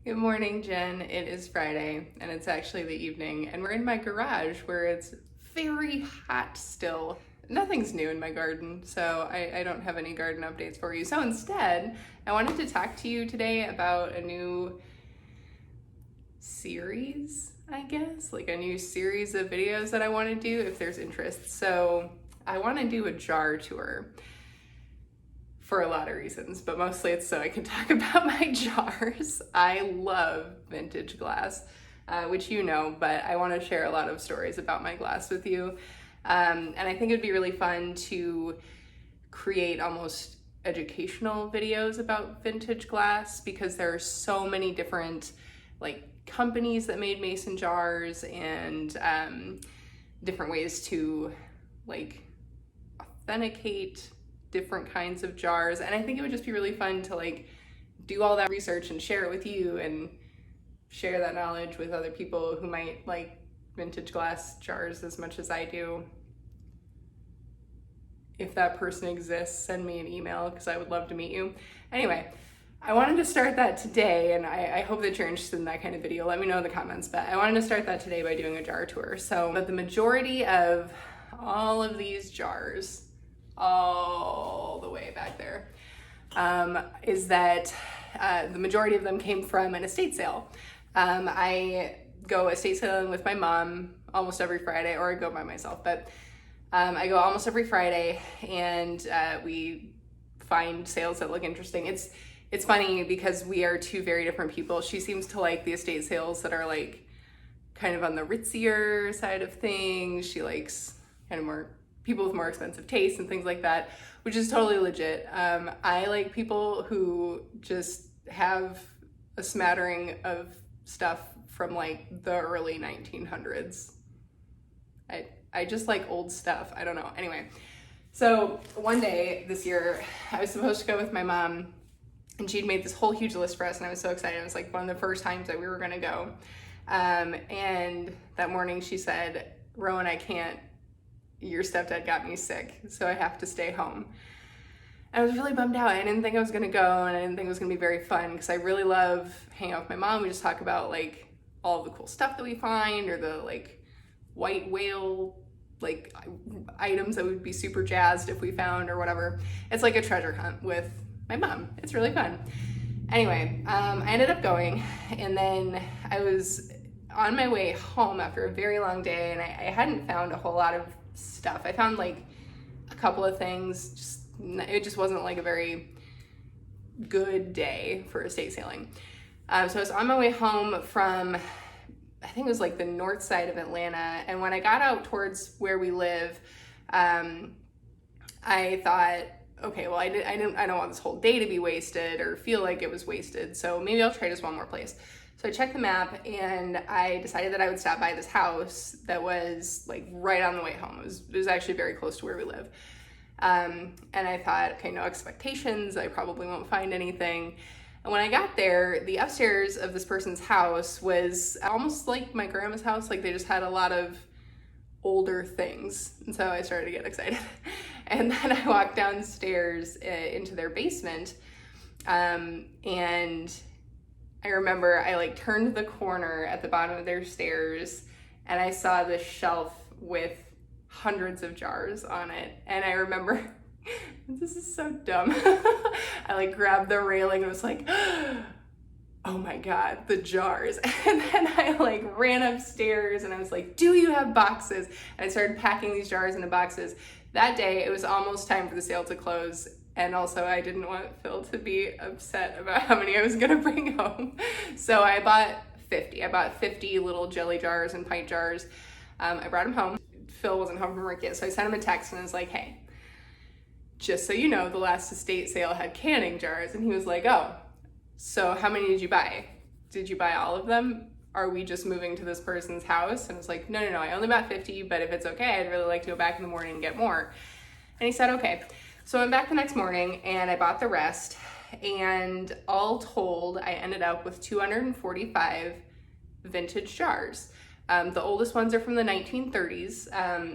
Good morning, Jen. It is Friday, and it's actually the evening, and we're in my garage where it's very hot still. Nothing's new in my garden, so I don't have any garden updates for you. So instead, I wanted to talk to you today about a new series, I guess, like a new series of videos that I want to do if there's interest. So I want to do a jar tour for a lot of reasons, but mostly it's so I can talk about my jars. I love vintage glass, which you know, but I want to share a lot of stories about my glass with you. And I think it'd be really fun to create almost educational videos about vintage glass because there are so many different companies that made mason jars and different ways to authenticate different kinds of jars, and I think it would just be really fun to do all that research and share it with you and share that knowledge with other people who might like vintage glass jars as much as I do. If that person exists, send me an email because I would love to meet you. Anyway, I wanted to start that today, and I hope that you're interested in that kind of video. Let me know in the comments, but I wanted to start that today by doing a jar tour. So, but the majority of all of these jars, all the way back there, is that the majority of them came from an estate sale. I go estate sailing with my mom almost every Friday, or I go by myself, but I go almost every Friday, and we find sales that look interesting. It's funny because we are two very different people. She seems to like the estate sales that are kind of on the ritzier side of things. She likes kind of more people with more expensive tastes and things like that, which is totally legit. I like people who just have a smattering of stuff from the early 1900s. I just like old stuff. I don't know. Anyway, so one day this year, I was supposed to go with my mom, and she'd made this whole huge list for us, and I was so excited. It was one of the first times that we were gonna go. And that morning she said, "Rowan, I can't. Your stepdad got me sick, so I have to stay home." I was really bummed out. I didn't think I was gonna go, and I didn't think it was gonna be very fun because I really love hanging out with my mom. We just talk about all the cool stuff that we find, or the white whale items that we'd be super jazzed if we found, or whatever. It's like a treasure hunt with my mom. It's really fun. Anyway, I ended up going, and then I was on my way home after a very long day, and I hadn't found a whole lot of stuff. I found a couple of things. It just wasn't a very good day for estate sailing. So I was on my way home from, I think it was the north side of Atlanta, and when I got out towards where we live, I thought, okay, well, I don't want this whole day to be wasted or feel like it was wasted, so maybe I'll try just one more place. So I checked the map, and I decided that I would stop by this house that was right on the way home. It was actually very close to where we live. And I thought, okay, no expectations. I probably won't find anything. And when I got there, the upstairs of this person's house was almost like my grandma's house. They just had a lot of older things. And so I started to get excited. And then I walked downstairs into their basement, and I remember I turned the corner at the bottom of their stairs, and I saw this shelf with hundreds of jars on it. And I remember, this is so dumb. I grabbed the railing and was oh my God, the jars. And then I ran upstairs, and I was do you have boxes? And I started packing these jars into boxes. That day, it was almost time for the sale to close. And also, I didn't want Phil to be upset about how many I was gonna bring home. So I bought 50. I bought 50 little jelly jars and pint jars. I brought them home. Phil wasn't home from work yet, so I sent him a text, and I was hey, just so you know, the last estate sale had canning jars. And he was oh, so how many did you buy? Did you buy all of them? Are we just moving to this person's house? And I was no, I only bought 50, but if it's okay, I'd really like to go back in the morning and get more. And he said, okay. So I went back the next morning, and I bought the rest, and all told, I ended up with 245 vintage jars. The oldest ones are from the 1930s.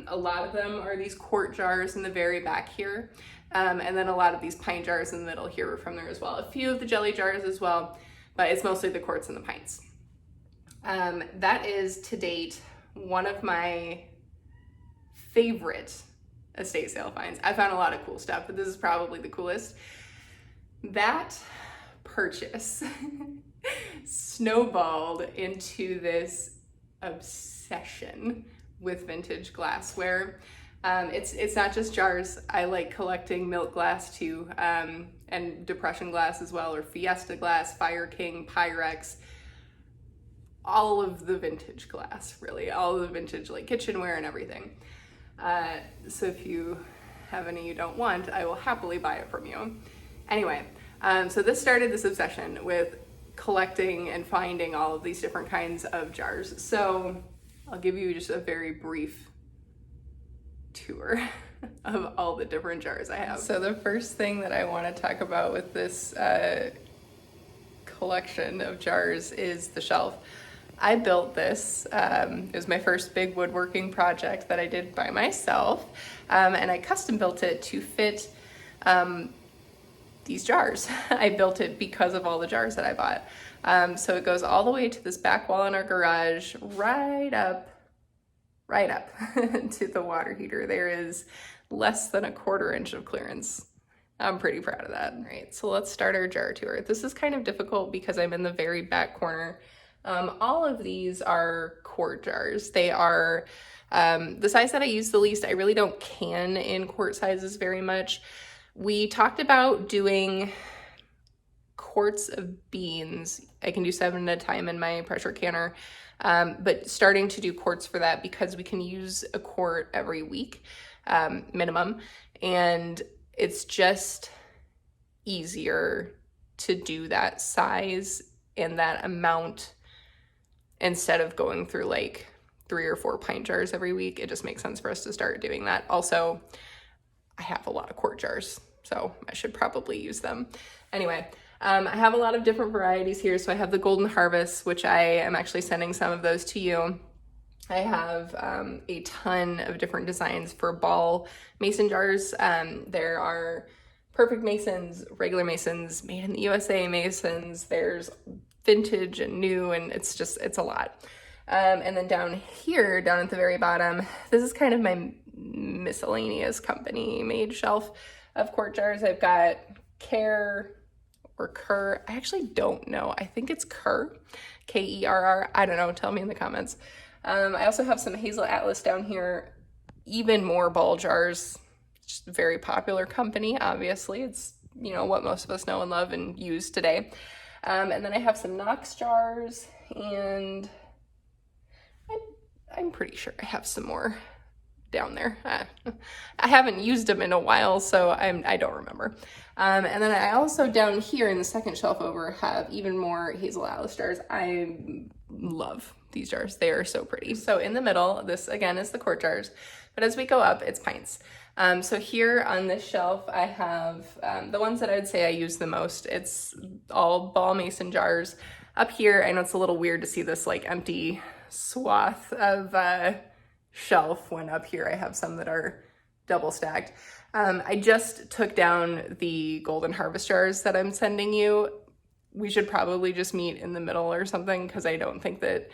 A lot of them are these quart jars in the very back here. And then a lot of these pint jars in the middle here were from there as well. A few of the jelly jars as well. but it's mostly the quarts and the pints. That is to date one of my favorite estate sale finds. I found a lot of cool stuff, but this is probably the coolest. That purchase snowballed into this obsession with vintage glassware. It's not just jars. I like collecting milk glass too, and depression glass as well, or Fiesta glass, Fire King, Pyrex, all of the vintage glass, really, all of the vintage like kitchenware and everything. So if you have any you don't want, I will happily buy it from you. Anyway, so this started this obsession with collecting and finding all of these different kinds of jars. So I'll give you just a very brief tour of all the different jars I have. So the first thing that I want to talk about with this collection of jars is the shelf. I built this. It was my first big woodworking project that I did by myself, and I custom built it to fit these jars. I built it because of all the jars that I bought. So it goes all the way to this back wall in our garage, right up to the water heater. There is less than 1/4 inch of clearance. I'm pretty proud of that. All right, so let's start our jar tour. This is kind of difficult because I'm in the very back corner. All of these are quart jars. They are the size that I use the least. I really don't can in quart sizes very much. We talked about doing quarts of beans. I can do 7 at a time in my pressure canner, but starting to do quarts for that because we can use a quart every week minimum, and it's just easier to do that size and that amount instead of going through like 3 or 4 pint jars every week. It just makes sense for us to start doing that. Also, I have a lot of quart jars, so I should probably use them. Anyway, I have a lot of different varieties here. So I have the Golden Harvest, which I am actually sending some of those to you. I have a ton of different designs for ball mason jars. There are perfect masons, regular masons, made in the USA masons. There's vintage and new, and it's a lot. And then down here, down at the very bottom, this is kind of my miscellaneous company made shelf of quart jars. I've got curr or curr. I actually don't know. I think it's curr, Kerr. I don't know. Tell me in the comments. I also have some Hazel Atlas down here, even more ball jars. Just a very popular company, obviously. It's, you know, what most of us know and love and use today. And then I have some Knox jars, and I'm pretty sure I have some more down there. I haven't used them in a while, so I don't remember. And then I also down here in the second shelf over have even more Hazel Atlas jars. I love these jars. They are so pretty. So in the middle, this again is the quart jars, but as we go up, it's pints. So here on this shelf, I have the ones that I would say I use the most. It's all ball mason jars. Up here, I know it's a little weird to see this like empty swath of shelf when up here I have some that are double stacked. I just took down the Golden Harvest jars that I'm sending you. We should probably just meet in the middle or something, because I don't think that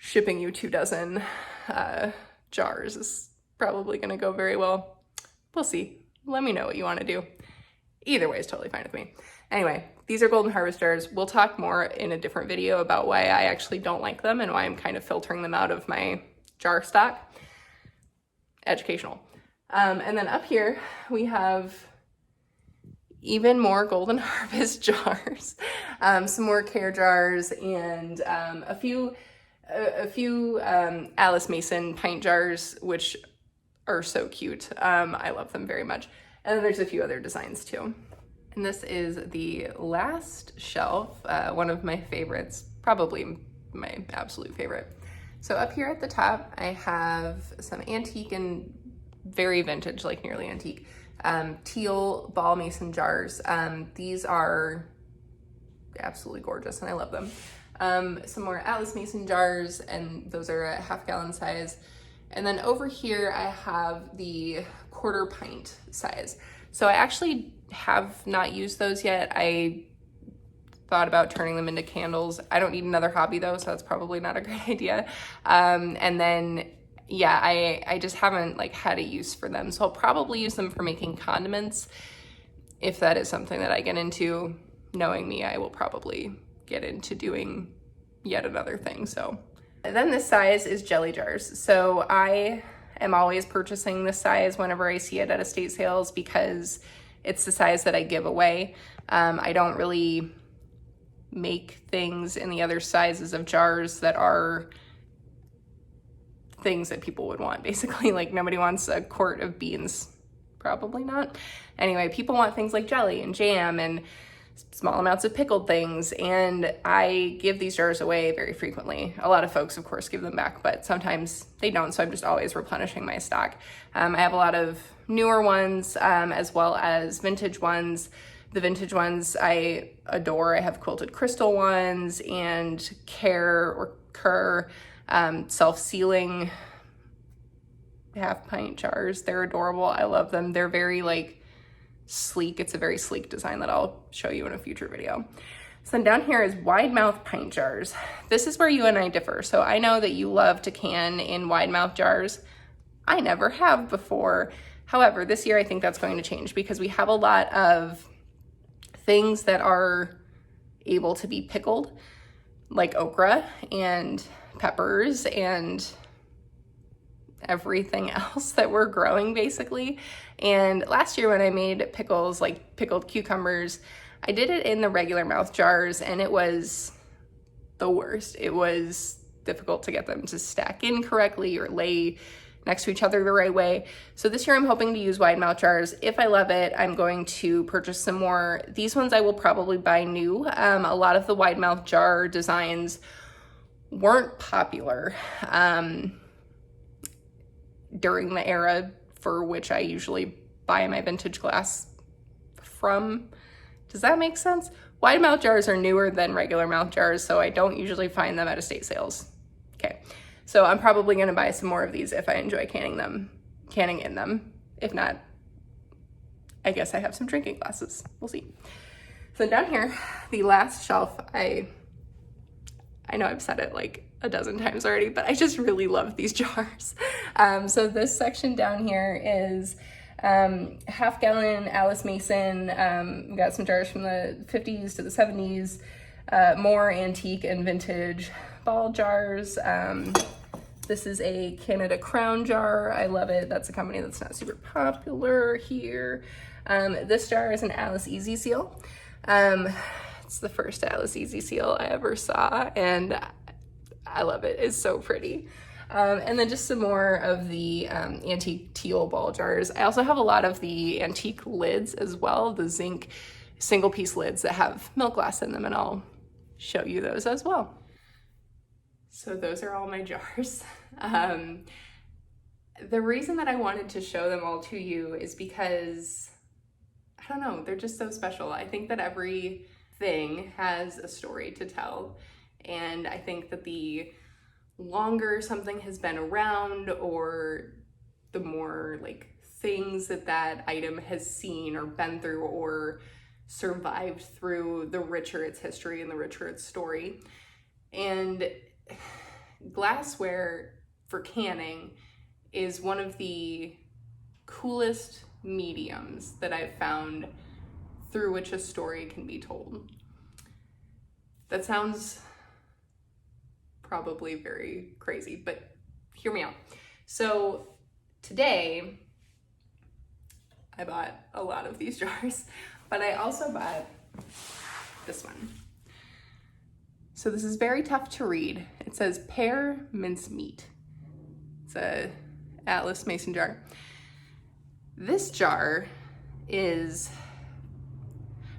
shipping you 24 jars is probably going to go very well. We'll see. Let me know what you want to do. Either way is totally fine with me. Anyway, these are Golden Harvest jars. We'll talk more in a different video about why I actually don't like them and why I'm kind of filtering them out of my jar stock. Educational. And then up here we have even more Golden Harvest jars, some more Kerr jars, and a few Alice Mason pint jars, which are so cute. I love them very much. And then there's a few other designs too. And this is the last shelf, one of my favorites, probably my absolute favorite. So up here at the top, I have some antique and very vintage, like nearly antique, teal ball mason jars. These are absolutely gorgeous and I love them. Some more Alice Mason jars, and those are a 1/2 gallon size. And then over here, I have the 1/4 pint size. So I actually have not used those yet. I thought about turning them into candles. I don't need another hobby though, so that's probably not a great idea. And then, yeah, I just haven't like had a use for them. So I'll probably use them for making condiments. If that is something that I get into, knowing me, I will probably get into doing yet another thing. So and then this size is jelly jars. So I am always purchasing this size whenever I see it at estate sales because it's the size that I give away. I don't really make things in the other sizes of jars that are things that people would want, basically. Like nobody wants a quart of beans, probably not. Anyway, people want things like jelly and jam and small amounts of pickled things, and I give these jars away very frequently. A lot of folks, of course, give them back, but sometimes they don't, so I'm just always replenishing my stock. I have a lot of newer ones, as well as vintage ones. The vintage ones I adore. I have quilted crystal ones and curr, self-sealing half pint jars. They're adorable. I love them. They're very like sleek. It's a very sleek design that I'll show you in a future video. So then down here is wide mouth pint jars. This is where you and I differ. So I know that you love to can in wide mouth jars. I never have before. However, this year I think that's going to change because we have a lot of things that are able to be pickled, like okra and peppers and everything else that we're growing basically. And last year when I made pickles, like pickled cucumbers, I did it in the regular mouth jars and it was the worst. It was difficult to get them to stack in correctly or lay next to each other the right way. So this year I'm hoping to use wide mouth jars. If I love it, I'm going to purchase some more. These ones I will probably buy new. A lot of the wide mouth jar designs weren't popular during the era for which I usually buy my vintage glass from. Does that make sense? Wide mouth jars are newer than regular mouth jars, so I don't usually find them at estate sales. Okay, so I'm probably gonna buy some more of these if I enjoy canning in them. If not, I guess I have some drinking glasses. We'll see. So down here, the last shelf, I know I've said it like a dozen times already, but I just really love these jars. So this section down here is half gallon Alice Mason. We got some jars from the 50s to the 70s, more antique and vintage ball jars. This is a Canada Crown jar. I love it. That's a company that's not super popular here. This jar is an Alice Easy Seal. It's the first Alice Easy Seal I ever saw, and I love it. It's so pretty. And then just some more of the antique teal ball jars. I also have a lot of the antique lids as well, the zinc single piece lids that have milk glass in them, and I'll show you those as well. So those are all my jars. The reason that I wanted to show them all to you is because, I don't know, they're just so special. I think that every thing has a story to tell, and I think that the longer something has been around, or the more like things that that item has seen or been through or survived through, the richer its history and the richer its story. And glassware for canning is one of the coolest mediums that I've found through which a story can be told. That sounds probably very crazy, but hear me out. So today I bought a lot of these jars, but I also bought this one. So this is very tough to read. It says pear mincemeat. It's a Atlas Mason jar. This jar is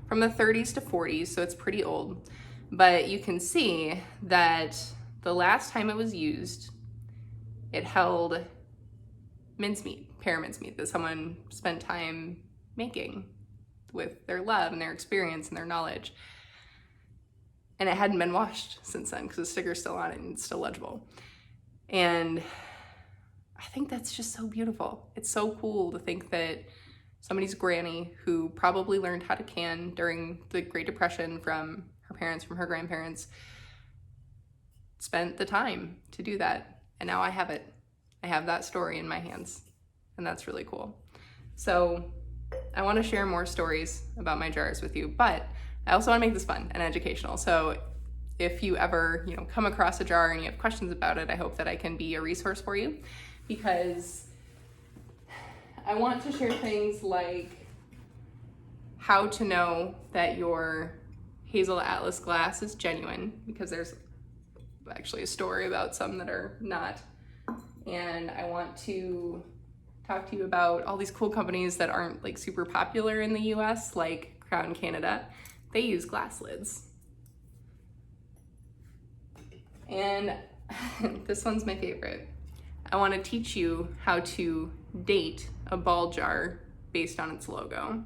from the 30s to 40s, so it's pretty old, but you can see that the last time it was used, it held mincemeat, pear mincemeat, that someone spent time making with their love and their experience and their knowledge. And it hadn't been washed since then because the sticker's still on it and it's still legible. And I think that's just so beautiful. It's so cool to think that somebody's granny, who probably learned how to can during the Great Depression from her her parents, from her grandparents, spent the time to do that. And now I have it. I have that story in my hands, and that's really cool. So I want to share more stories about my jars with you, but I also want to make this fun and educational. So if you ever, come across a jar and you have questions about it, I hope that I can be a resource for you, because I want to share things like how to know that your Hazel Atlas glass is genuine, because there's actually a story about some that are not. And I want to talk to you about all these cool companies that aren't like super popular in the US, like Crown Canada. They use glass lids. And this one's my favorite. I want to teach you how to date a ball jar based on its logo.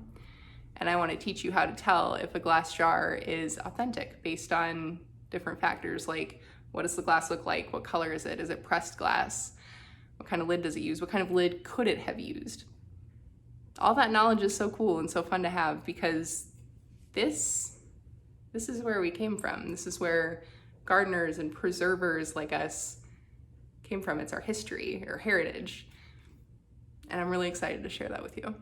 And I want to teach you how to tell if a glass jar is authentic based on different factors, like what does the glass look like? What color is it? Is it pressed glass? What kind of lid does it use? What kind of lid could it have used? All that knowledge is so cool and so fun to have, because this is where we came from. This is where gardeners and preservers like us came from. It's our history, our heritage. And I'm really excited to share that with you.